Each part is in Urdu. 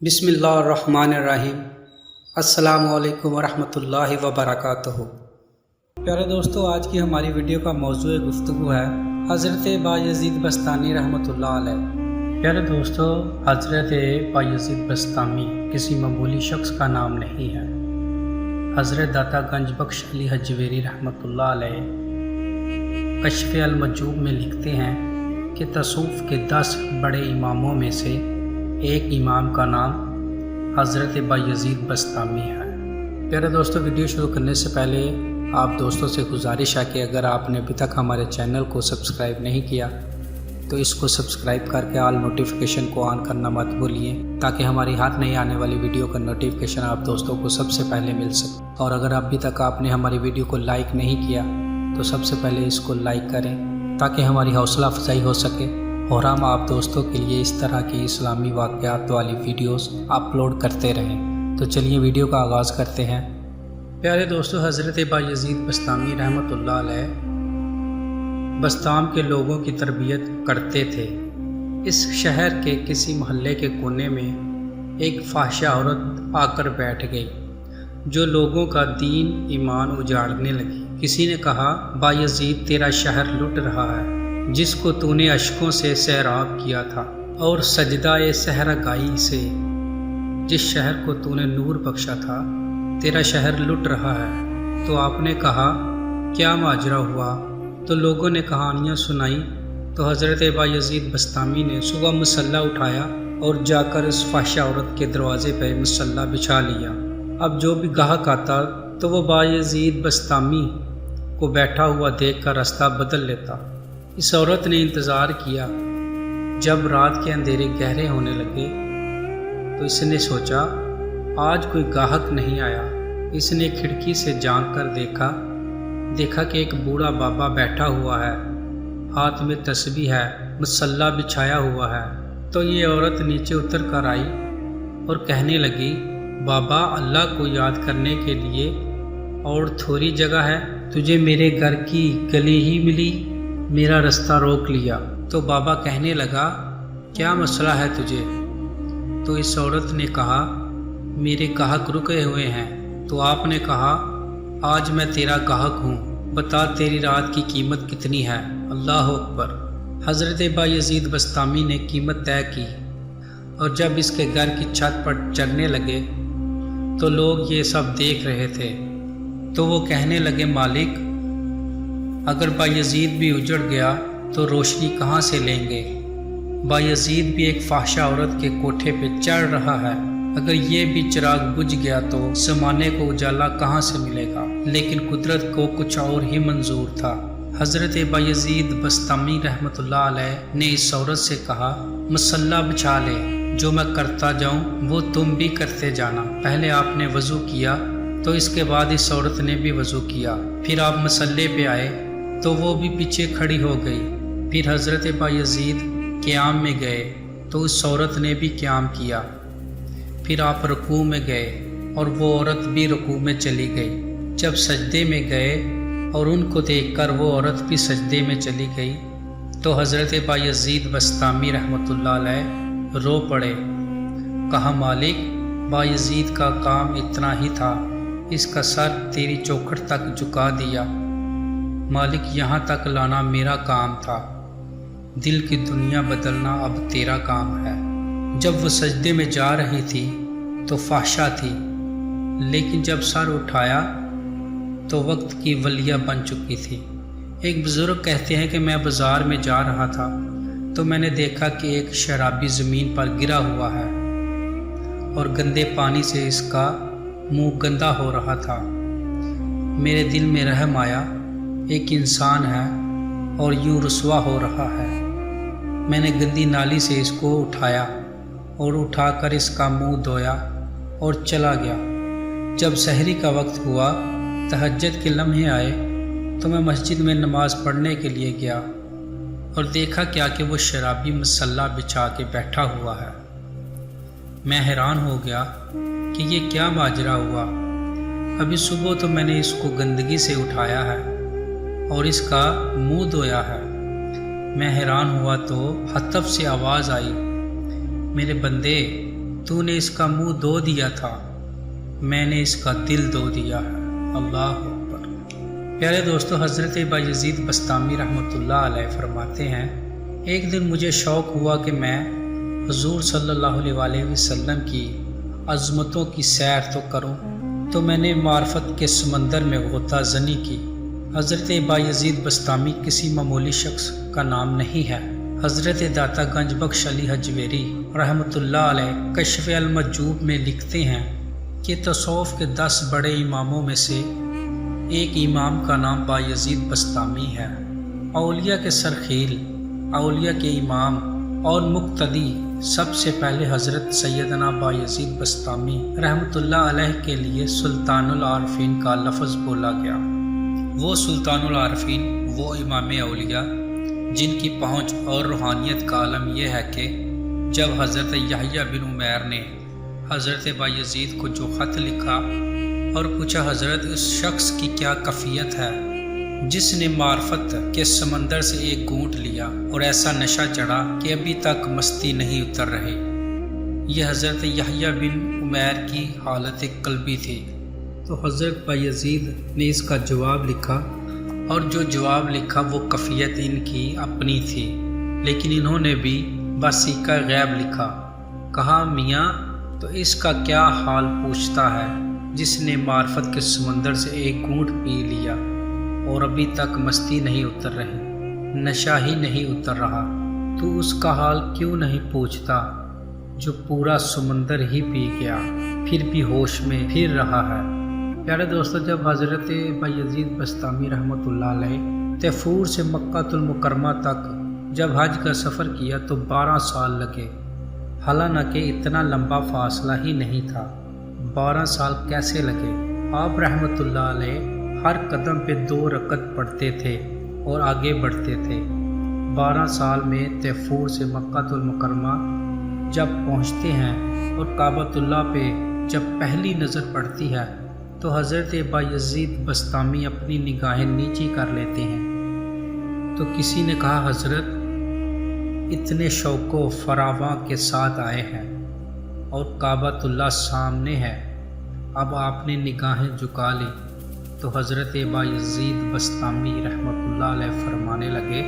بسم اللہ الرحمن الرحیم۔ السلام علیکم ورحمۃ اللہ وبرکاتہ۔ پیارے دوستو، آج کی ہماری ویڈیو کا موضوع گفتگو ہے حضرت بایزید بستامی رحمۃ اللہ علیہ۔ پیارے دوستو، حضرت بایزید بستامی کسی معمولی شخص کا نام نہیں ہے۔ حضرت داتا گنج بخش علی حجویری رحمۃ اللہ علیہ کشف المجوب میں لکھتے ہیں کہ تصوف کے 10 بڑے اماموں میں سے ایک امام کا نام حضرت بایزید بستامی ہے۔ پیارے دوستو، ویڈیو شروع کرنے سے پہلے آپ دوستوں سے گزارش ہے کہ اگر آپ نے ابھی تک ہمارے چینل کو سبسکرائب نہیں کیا تو اس کو سبسکرائب کر کے آل نوٹیفیکیشن کو آن کرنا مت بھولیے، تاکہ ہماری ہر نئی آنے والی ویڈیو کا نوٹیفیکیشن آپ دوستوں کو سب سے پہلے مل سکے۔ اور اگر ابھی تک آپ نے ہماری ویڈیو کو لائک نہیں کیا تو سب سے پہلے اس کو لائک کریں، تاکہ ہماری حوصلہ افزائی ہو سکے اور ہم آپ دوستوں کے لیے اس طرح کی اسلامی واقعات والی ویڈیوز اپلوڈ کرتے رہیں۔ تو چلیے ویڈیو کا آغاز کرتے ہیں۔ پیارے دوستو، حضرت بایزید بستامی رحمۃ اللہ علیہ بستام کے لوگوں کی تربیت کرتے تھے۔ اس شہر کے کسی محلے کے کونے میں ایک فاحشہ عورت آ کر بیٹھ گئی، جو لوگوں کا دین ایمان اجاڑنے لگی۔ کسی نے کہا، بایزید، تیرا شہر لٹ رہا ہے، جس کو تو نے اشکوں سے سیراب کیا تھا اور سجدہ صحراگائی سے جس شہر کو تو نے نور بخشا تھا، تیرا شہر لٹ رہا ہے۔ تو آپ نے کہا، کیا ماجرا ہوا؟ تو لوگوں نے کہانیاں سنائی۔ تو حضرت بایزید بستامی نے صبح مصلی اٹھایا اور جا کر اس فاحشہ عورت کے دروازے پہ مصلی بچھا لیا۔ اب جو بھی گاہک آتا تو وہ بایزید بستامی کو بیٹھا ہوا دیکھ کر راستہ بدل لیتا۔ اس عورت نے انتظار کیا۔ جب رات کے اندھیرے گہرے ہونے لگے تو اس نے سوچا، آج کوئی گاہک نہیں آیا۔ اس نے کھڑکی سے جھانک کر دیکھا کہ ایک بوڑھا بابا بیٹھا ہوا ہے، ہاتھ میں تسبیح ہے، مصلی بچھایا ہوا ہے۔ تو یہ عورت نیچے اتر کر آئی اور کہنے لگی، بابا، اللہ کو یاد کرنے کے لیے اور تھوڑی جگہ ہے؟ تجھے میرے گھر کی گلی ہی ملی، میرا راستہ روک لیا۔ تو بابا کہنے لگا، کیا مسئلہ ہے تجھے؟ تو اس عورت نے کہا، میرے گاہک رکے ہوئے ہیں۔ تو آپ نے کہا، آج میں تیرا گاہک ہوں، بتا تیری رات کی قیمت کتنی ہے؟ اللہ اکبر۔ حضرت بایزید بستامی نے قیمت طے کی، اور جب اس کے گھر کی چھت پر چڑھنے لگے تو لوگ یہ سب دیکھ رہے تھے۔ تو وہ کہنے لگے، مالک، اگر بایزید بھی اجڑ گیا تو روشنی کہاں سے لیں گے؟ بایزید بھی ایک فاحشہ عورت کے کوٹھے پہ چڑھ رہا ہے، اگر یہ بھی چراغ بجھ گیا تو زمانے کو اجالا کہاں سے ملے گا؟ لیکن قدرت کو کچھ اور ہی منظور تھا۔ حضرت بایزید بستامی رحمۃ اللہ علیہ نے اس عورت سے کہا، مصلی بچھا لے، جو میں کرتا جاؤں وہ تم بھی کرتے جانا۔ پہلے آپ نے وضو کیا تو اس کے بعد اس عورت نے بھی وضو کیا۔ پھر آپ مصلی پہ آئے تو وہ بھی پیچھے کھڑی ہو گئی۔ پھر حضرت بایزید قیام میں گئے تو اس عورت نے بھی قیام کیا۔ پھر آپ رکوع میں گئے اور وہ عورت بھی رکوع میں چلی گئی۔ جب سجدے میں گئے اور ان کو دیکھ کر وہ عورت بھی سجدے میں چلی گئی تو حضرت بایزید بستامی رحمۃ اللہ علیہ رو پڑے۔ کہا، مالک، بایزید کا کام اتنا ہی تھا، اس کا سر تیری چوکھٹ تک جھکا دیا۔ مالک، یہاں تک لانا میرا کام تھا، دل کی دنیا بدلنا اب تیرا کام ہے۔ جب وہ سجدے میں جا رہی تھی تو فاحشہ تھی، لیکن جب سر اٹھایا تو وقت کی ولیہ بن چکی تھی۔ ایک بزرگ کہتے ہیں کہ میں بازار میں جا رہا تھا تو میں نے دیکھا کہ ایک شرابی زمین پر گرا ہوا ہے اور گندے پانی سے اس کا منہ گندا ہو رہا تھا۔ میرے دل میں رحم آیا، ایک انسان ہے اور یوں رسوا ہو رہا ہے۔ میں نے گندی نالی سے اس کو اٹھایا اور اٹھا کر اس کا منہ دھویا اور چلا گیا۔ جب سحری کا وقت ہوا، تہجد کے لمحے آئے تو میں مسجد میں نماز پڑھنے کے لیے گیا اور دیکھا کیا کہ وہ شرابی مصلی بچھا کے بیٹھا ہوا ہے۔ میں حیران ہو گیا کہ یہ کیا ماجرا ہوا۔ ابھی صبح تو میں نے اس کو گندگی سے اٹھایا ہے اور اس کا منہ دھویا ہے۔ میں حیران ہوا تو حتف سے آواز آئی، میرے بندے، تو نے اس کا منہ دھو دیا تھا، میں نے اس کا دل دھو دیا ہے۔ اللہ اکبر۔ پیارے دوستو، حضرت بایزید بسطامی رحمۃ اللہ علیہ فرماتے ہیں، ایک دن مجھے شوق ہوا کہ میں حضور صلی اللہ علیہ وسلم کی عظمتوں کی سیر تو کروں، تو میں نے معرفت کے سمندر میں غوطہ زنی کی۔ حضرت بایزید بسطامی کسی معمولی شخص کا نام نہیں ہے۔ حضرت داتا گنج بخش علی حجویری رحمۃ اللہ علیہ کشف المجوب میں لکھتے ہیں کہ تصوف کے 10 بڑے اماموں میں سے ایک امام کا نام بایزید بسطامی ہے۔ اولیاء کے سرخیل، اولیاء کے امام اور مقتدی سب سے پہلے حضرت سیدنا بایزید بسطامی رحمۃ اللہ علیہ کے لیے سلطان العارفین کا لفظ بولا گیا۔ وہ سلطان العارفین، وہ امام اولیاء جن کی پہنچ اور روحانیت کا عالم یہ ہے کہ جب حضرت یحییٰ بن عمیر نے حضرت بایزید کو جو خط لکھا اور پوچھا حضرت اس شخص کی کیا کیفیت ہے جس نے معرفت کے سمندر سے ایک گھونٹ لیا اور ایسا نشہ چڑھا کہ ابھی تک مستی نہیں اتر رہے، یہ حضرت یحییٰ بن عمیر کی حالت قلبی تھی۔ تو حضرت بایزید نے اس کا جواب لکھا، اور جو جواب لکھا وہ کیفیت ان کی اپنی تھی، لیکن انہوں نے بھی وثیقہ غیب لکھا۔ کہا میاں تو اس کا کیا حال پوچھتا ہے جس نے معرفت کے سمندر سے ایک گھونٹ پی لیا اور ابھی تک مستی نہیں اتر رہی، نشہ ہی نہیں اتر رہا، تو اس کا حال کیوں نہیں پوچھتا جو پورا سمندر ہی پی گیا پھر بھی ہوش میں پھر رہا ہے۔ پیارے دوستو، جب حضرت بایزید بسطامی رحمۃ اللہ علیہ طیفور سے مکہ المکرمہ تک جب حج کا سفر کیا تو 12 سال لگے، حالانکہ اتنا لمبا فاصلہ ہی نہیں تھا۔ 12 سال کیسے لگے؟ آپ رحمۃ اللہ علیہ ہر قدم پہ 2 رکعت پڑھتے تھے اور آگے بڑھتے تھے۔ 12 سال میں طیفور سے مکہ المکرمہ جب پہنچتے ہیں اور کعبۃ اللہ پہ جب پہلی نظر پڑتی ہے تو حضرت بایزید بسطامی اپنی نگاہیں نیچی کر لیتے ہیں۔ تو کسی نے کہا حضرت اتنے شوق و فراواں کے ساتھ آئے ہیں اور کعبۃ اللہ سامنے ہے، اب آپ نے نگاہیں جھکا لی۔ تو حضرت بایزید بسطامی رحمۃ اللہ علیہ فرمانے لگے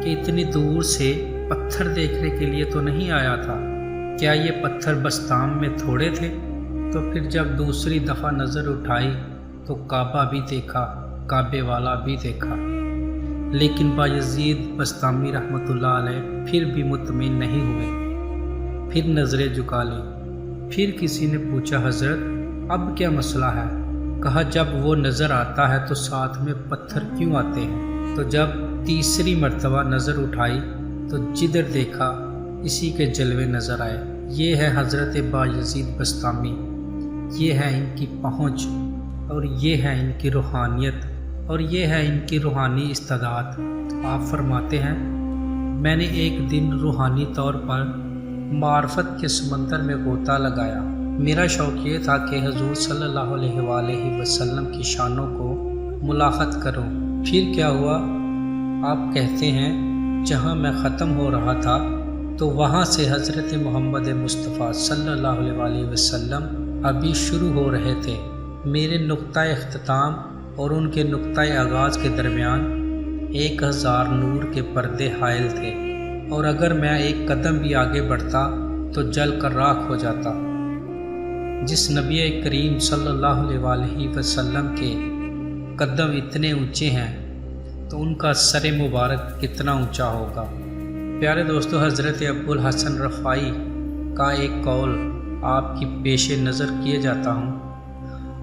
کہ اتنی دور سے پتھر دیکھنے کے لیے تو نہیں آیا تھا، کیا یہ پتھر بسطام میں تھوڑے تھے؟ تو پھر جب دوسری دفعہ نظر اٹھائی تو کعبہ بھی دیکھا، کعبے والا بھی دیکھا، لیکن بایزید بسطامی رحمۃ اللہ علیہ پھر بھی مطمئن نہیں ہوئے، پھر نظریں جھکا لی۔ پھر کسی نے پوچھا حضرت اب کیا مسئلہ ہے؟ کہا جب وہ نظر آتا ہے تو ساتھ میں پتھر کیوں آتے ہیں؟ تو جب تیسری مرتبہ نظر اٹھائی تو جدھر دیکھا اسی کے جلوے نظر آئے۔ یہ ہے حضرت بایزید بسطامی، یہ ہے ان کی پہنچ، اور یہ ہے ان کی روحانیت، اور یہ ہے ان کی روحانی استعداد۔ آپ فرماتے ہیں میں نے ایک دن روحانی طور پر معرفت کے سمندر میں غوطہ لگایا۔ میرا شوق یہ تھا کہ حضور صلی اللہ علیہ وآلہ وسلم کی شانوں کو ملاحظت کروں۔ پھر کیا ہوا؟ آپ کہتے ہیں جہاں میں ختم ہو رہا تھا تو وہاں سے حضرت محمد مصطفیٰ صلی اللہ علیہ وآلہ وسلم ابھی شروع ہو رہے تھے۔ میرے نقطہ اختتام اور ان کے نقطہ آغاز کے درمیان 1000 نور کے پردے حائل تھے، اور اگر میں ایک قدم بھی آگے بڑھتا تو جل کر راکھ ہو جاتا۔ جس نبی کریم صلی اللہ علیہ وآلہ وسلم کے قدم اتنے اونچے ہیں تو ان کا سر مبارک کتنا اونچا ہوگا۔ پیارے دوستو، حضرت ابو الحسن رفاعی کا ایک قول آپ کی پیش نظر کیے جاتا ہوں۔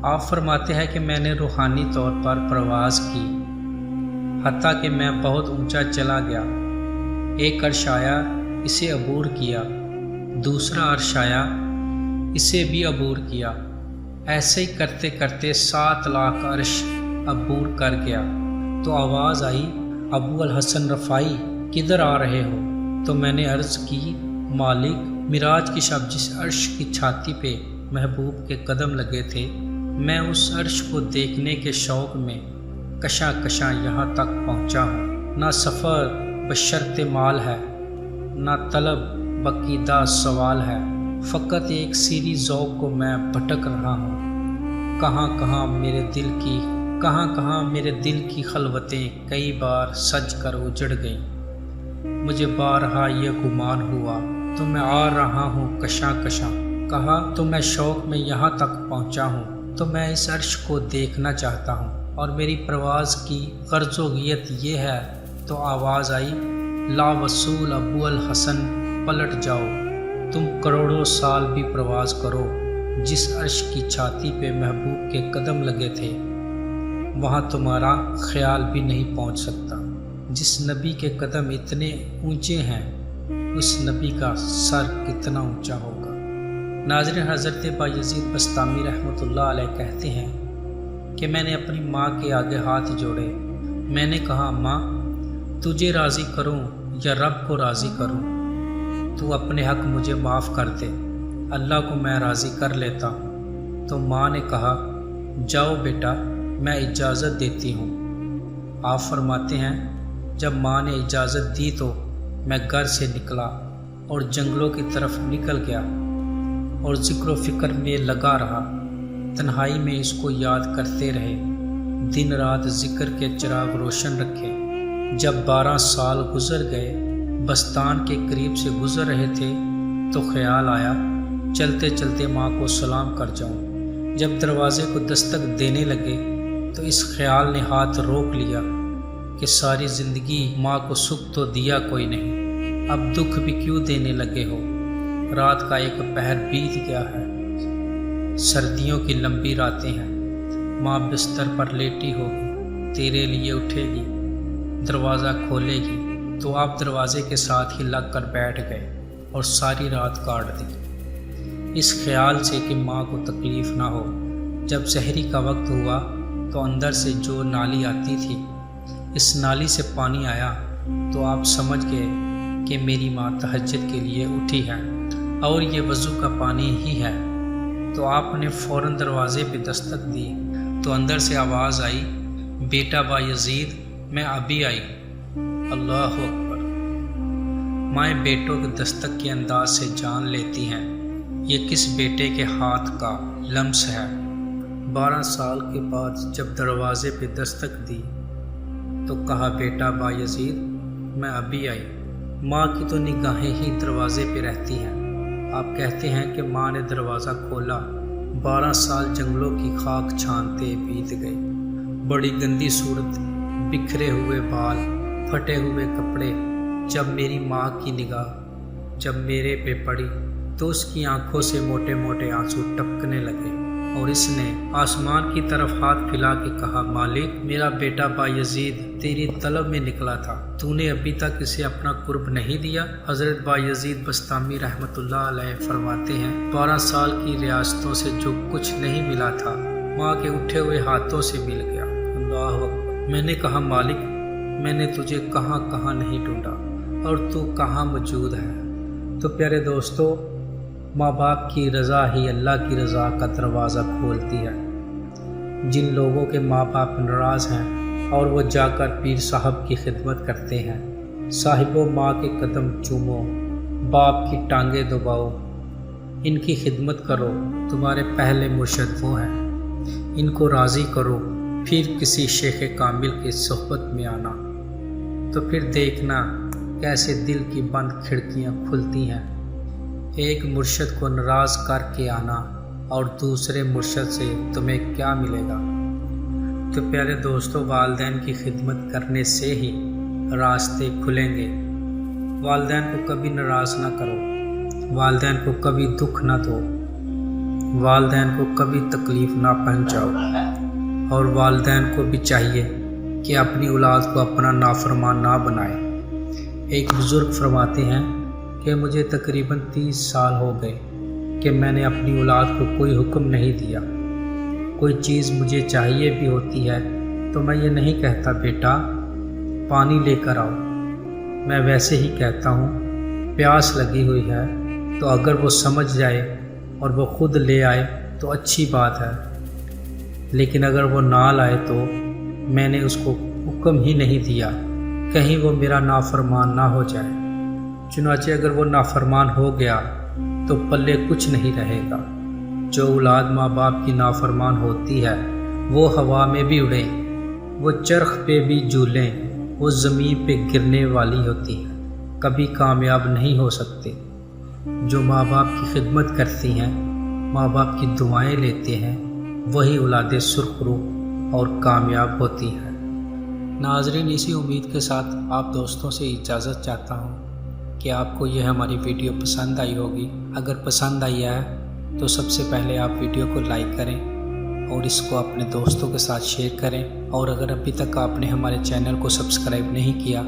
آپ فرماتے ہیں کہ میں نے روحانی طور پر پرواز کی، حتیٰ کہ میں بہت اونچا چلا گیا۔ ایک عرش آیا، اسے عبور کیا، دوسرا عرش آیا، اسے بھی عبور کیا، ایسے ہی کرتے کرتے 7 لاکھ عرش عبور کر گیا۔ تو آواز آئی ابو الحسن رفاعی کدھر آ رہے ہو؟ تو میں نے عرض کی مالک، معراج کی شب جس عرش کی چھاتی پہ محبوب کے قدم لگے تھے، میں اس عرش کو دیکھنے کے شوق میں کشاں کشاں یہاں تک پہنچا ہوں۔ نہ سفر بشرط مال ہے، نہ طلب بقیدہ سوال ہے، فقط ایک سیری ذوق کو میں بھٹک رہا ہوں۔ کہاں کہاں میرے دل کی خلوتیں کئی بار سج کر اجڑ گئیں۔ مجھے بارہا یہ گمان ہوا تو میں آ رہا ہوں کشاں کشاں، کہا تو میں شوق میں یہاں تک پہنچا ہوں، تو میں اس عرش کو دیکھنا چاہتا ہوں اور میری پرواز کی غرض و غیت یہ ہے۔ تو آواز آئی، لا وصول ابو الحسن پلٹ جاؤ، تم کروڑوں سال بھی پرواز کرو، جس عرش کی چھاتی پہ محبوب کے قدم لگے تھے وہاں تمہارا خیال بھی نہیں پہنچ سکتا۔ جس نبی کے قدم اتنے اونچے ہیں اس نبی کا سر کتنا اونچا ہوگا۔ ناظرین، حضرت بایزید بسطامی رحمۃ اللہ علیہ کہتے ہیں کہ میں نے اپنی ماں کے آگے ہاتھ جوڑے، میں نے کہا ماں تجھے راضی کروں یا رب کو راضی کروں، تو اپنے حق مجھے معاف کر دے، اللہ کو میں راضی کر لیتا ہوں۔ تو ماں نے کہا جاؤ بیٹا، میں اجازت دیتی ہوں۔ آپ فرماتے ہیں جب ماں نے اجازت دی تو میں گھر سے نکلا اور جنگلوں کی طرف نکل گیا اور ذکر و فکر میں لگا رہا، تنہائی میں اس کو یاد کرتے رہے، دن رات ذکر کے چراغ روشن رکھے۔ جب 12 سال گزر گئے، بستان کے قریب سے گزر رہے تھے تو خیال آیا چلتے چلتے ماں کو سلام کر جاؤں۔ جب دروازے کو دستک دینے لگے تو اس خیال نے ہاتھ روک لیا کہ ساری زندگی ماں کو سکھ تو دیا کوئی نہیں، اب دکھ بھی کیوں دینے لگے ہو؟ رات کا ایک پہر بیت گیا ہے، سردیوں کی لمبی راتیں ہیں، ماں بستر پر لیٹی ہوگی، تیرے لیے اٹھے گی، دروازہ کھولے گی، تو آپ دروازے کے ساتھ ہی لگ کر بیٹھ گئے اور ساری رات کاٹ دی، اس خیال سے کہ ماں کو تکلیف نہ ہو۔ جب سحری کا وقت ہوا تو اندر سے جو نالی آتی تھی، اس نالی سے پانی آیا تو آپ سمجھ گئے کہ میری ماں تہجد کے لیے اٹھی ہے اور یہ وضو کا پانی ہی ہے۔ تو آپ نے فوراً دروازے پہ دستک دی تو اندر سے آواز آئی، بیٹا بایزید میں ابھی آئی۔ اللہ اکبر! مائیں بیٹوں کے دستک کے انداز سے جان لیتی ہیں یہ کس بیٹے کے ہاتھ کا لمس ہے۔ 12 سال کے بعد جب دروازے پہ دستک دی تو کہا بیٹا بایزید میں ابھی آئی۔ ماں کی تو نگاہیں ہی دروازے پہ رہتی ہیں۔ آپ کہتے ہیں کہ ماں نے دروازہ کھولا، 12 سال جنگلوں کی خاک چھانتے بیت گئے، بڑی گندی صورت، بکھرے ہوئے بال، پھٹے ہوئے کپڑے۔ جب میری ماں کی نگاہ جب میرے پہ پڑی تو اس کی آنکھوں سے موٹے موٹے آنسو ٹپکنے لگے اور اس نے آسمان کی طرف ہاتھ پھیلا کے کہا، مالک میرا بیٹا بایزید تیری طلب میں نکلا تھا، تو نے ابھی تک اسے اپنا قرب نہیں دیا۔ حضرت بایزید بسطامی رحمۃ اللہ علیہ فرماتے ہیں 12 سال کی ریاستوں سے جو کچھ نہیں ملا تھا ماں کے اٹھے ہوئے ہاتھوں سے مل گیا۔ اللہ اکبر! میں نے کہا مالک میں نے تجھے کہاں کہاں نہیں ڈھونڈا اور تو کہاں موجود ہے۔ تو پیارے دوستو، ماں باپ کی رضا ہی اللہ کی رضا کا دروازہ کھولتی ہے۔ جن لوگوں کے ماں باپ ناراض ہیں اور وہ جا کر پیر صاحب کی خدمت کرتے ہیں، صاحبوں ماں کے قدم چومو، باپ کی ٹانگیں دباؤ، ان کی خدمت کرو، تمہارے پہلے مرشد وہ ہیں، ان کو راضی کرو، پھر کسی شیخ کامل کی صحبت میں آنا، تو پھر دیکھنا کیسے دل کی بند کھڑکیاں کھلتی ہیں۔ ایک مرشد کو ناراض کر کے آنا اور دوسرے مرشد سے تمہیں کیا ملے گا؟ تو پیارے دوستو، والدین کی خدمت کرنے سے ہی راستے کھلیں گے۔ والدین کو کبھی ناراض نہ کرو، والدین کو کبھی دکھ نہ دو، والدین کو کبھی تکلیف نہ پہنچاؤ، اور والدین کو بھی چاہیے کہ اپنی اولاد کو اپنا نافرمان نہ بنائے۔ ایک بزرگ فرماتے ہیں کہ مجھے تقریباً 30 سال ہو گئے کہ میں نے اپنی اولاد کو کوئی حکم نہیں دیا۔ کوئی چیز مجھے چاہیے بھی ہوتی ہے تو میں یہ نہیں کہتا بیٹا پانی لے کر آؤ، میں ویسے ہی کہتا ہوں پیاس لگی ہوئی ہے، تو اگر وہ سمجھ جائے اور وہ خود لے آئے تو اچھی بات ہے، لیکن اگر وہ نہ لائے تو میں نے اس کو حکم ہی نہیں دیا، کہیں وہ میرا نافرمان نہ ہو جائے۔ چنانچہ اگر وہ نافرمان ہو گیا تو پلے کچھ نہیں رہے گا۔ جو اولاد ماں باپ کی نافرمان ہوتی ہے وہ ہوا میں بھی اڑیں، وہ چرخ پہ بھی جھولیں، وہ زمین پہ گرنے والی ہوتی ہے، کبھی کامیاب نہیں ہو سکتے۔ جو ماں باپ کی خدمت کرتی ہیں، ماں باپ کی دعائیں لیتے ہیں، وہی اولادیں سرخرو اور کامیاب ہوتی ہیں۔ ناظرین، اسی امید کے ساتھ آپ دوستوں سے اجازت چاہتا ہوں کہ آپ کو یہ ہماری ویڈیو پسند آئی ہوگی۔ اگر پسند آئی ہے تو سب سے پہلے آپ ویڈیو کو لائک کریں اور اس کو اپنے دوستوں کے ساتھ شیئر کریں، اور اگر ابھی تک آپ نے ہمارے چینل کو سبسکرائب نہیں کیا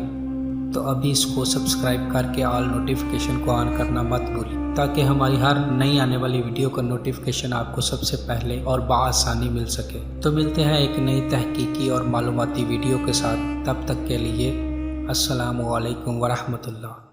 تو ابھی اس کو سبسکرائب کر کے آل نوٹیفیکیشن کو آن کرنا مت بھولیں، تاکہ ہماری ہر نئی آنے والی ویڈیو کا نوٹیفیکیشن آپ کو سب سے پہلے اور بآسانی مل سکے۔ تو ملتے ہیں ایک نئی تحقیقی اور معلوماتی ویڈیو کے ساتھ، تب تک کے لیے السلام علیکم ورحمۃ اللہ۔